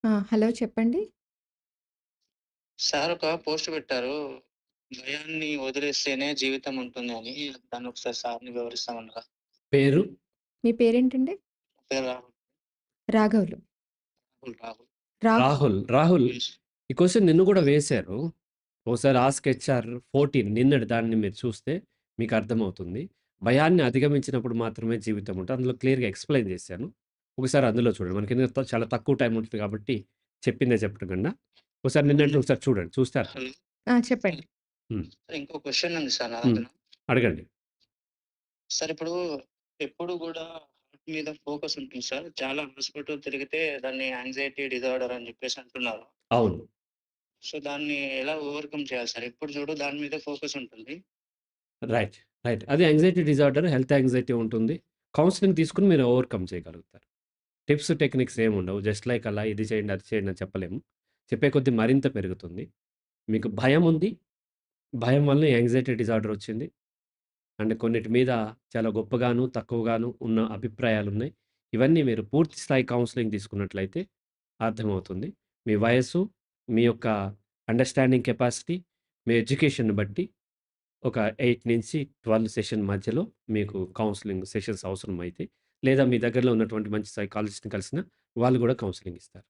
Hello చెప్పండి. Sir ఒక post పెట్టారు. భయాన్ని వదిలేస్తేనే జీవితం ఉంటుంది అని. దాన్ని ఒకసారి సార్‌ని వివరిస్తామన్నారా? పేరు? మీ పేరేంటండి? నా పేరు రాహుల్. రాఘవులు. రాహుల్. రాహుల్. రాహుల్, యెస్. ఈ క్వెషన్ నిన్ను గూడా వేశారు. ఓసారి ఆస్క్ హెచ్ఆర్ 14 నిన్నటి దాన్ని మీరు చూస్తే మీకర్థమవుతుంది. భయాన్ని అధిగమించినప్పుడు మాత్రమే జీవితం ఉంటది. అందులో క్లియర్‌గా ఎక్స్‌ప్లెయిన్ చేశాను. ఒకసారి అందులో చూడండి. మనకేందంటే చాలా తక్కువ టైం ఉంటది కాబట్టి చెప్పిందే చెప్పడం కన్నా, ఒకసారి నిన్నటిది అవును. ఒకసారి చూడండి. చూస్తే అర్థం. హలో! చెప్పండి. సార్, హ్మ్. సార్ ఇంకో క్వెషన్ ఉంది సార్ నా హ్మ్. దగ్గర. అడగండి. సార్ ఇప్పుడు ఎప్పుడు గూడా హార్ట్ మీద ఫోకస్ ఉంటుంది సార్. చాలా హాస్పిటల్ తిరిగితే దాన్ని యాంక్సైటీ డిజార్డర్ అని జెప్పేసి అంటున్నారు. అవును. సో, దాన్ని ఎలా ఓవర్‌కమ్ చేయాలి సార్? ఎప్పుడు చూడు దాని మీదే ఫోకస్ ఉంటుంది. రైట్. రైట్. అది యాంక్సైటీ డిజార్డర్, హెల్త్ యాంక్సైటీ ఉంటుంది. కౌన్సెలింగ్ తీసుకొని మీరు ఓవర్‌కమ్ చేయగలుగుతారు. టిప్స్, టెక్నిక్స్ ఏముండవు. జస్ట్ లైక్ అలా ఇది చేయండి, అది చేయండి అని చెప్పలేము. చెప్పే కొద్దీ మరింత పెరుగుతుంది. మీకు భయముంది. భయం వలన యాంక్సైటీ డిజార్డర్ వచ్చింది. అండ్ కొన్నిటి మీద చాలా గొప్పగాను, తక్కువగాను ఉన్న అభిప్రాయాలున్నాయి. ఇవన్నీ మీరు పూర్తి స్థాయి కౌన్సెలింగ్ తీసుకున్నట్లయితే అర్థమవుతుంది. మీ వయస్సు, మీ యొక్క అండర్‌స్టాండింగ్ కెపాసిటీ, మీ ఎడ్యుకేషన్‌ని బట్టి ఒక 8-12 సెషన్ మధ్యలో మీకు కౌన్సెలింగ్ సెషన్స్ అవసరమైతే, లేదా మీ దగ్గరలో ఉన్నటువంటి మంచి సైకాలజిస్ట్‌ని కలిసినా వాళ్ళు గూడా కౌన్సెలింగ్ ఇస్తారు.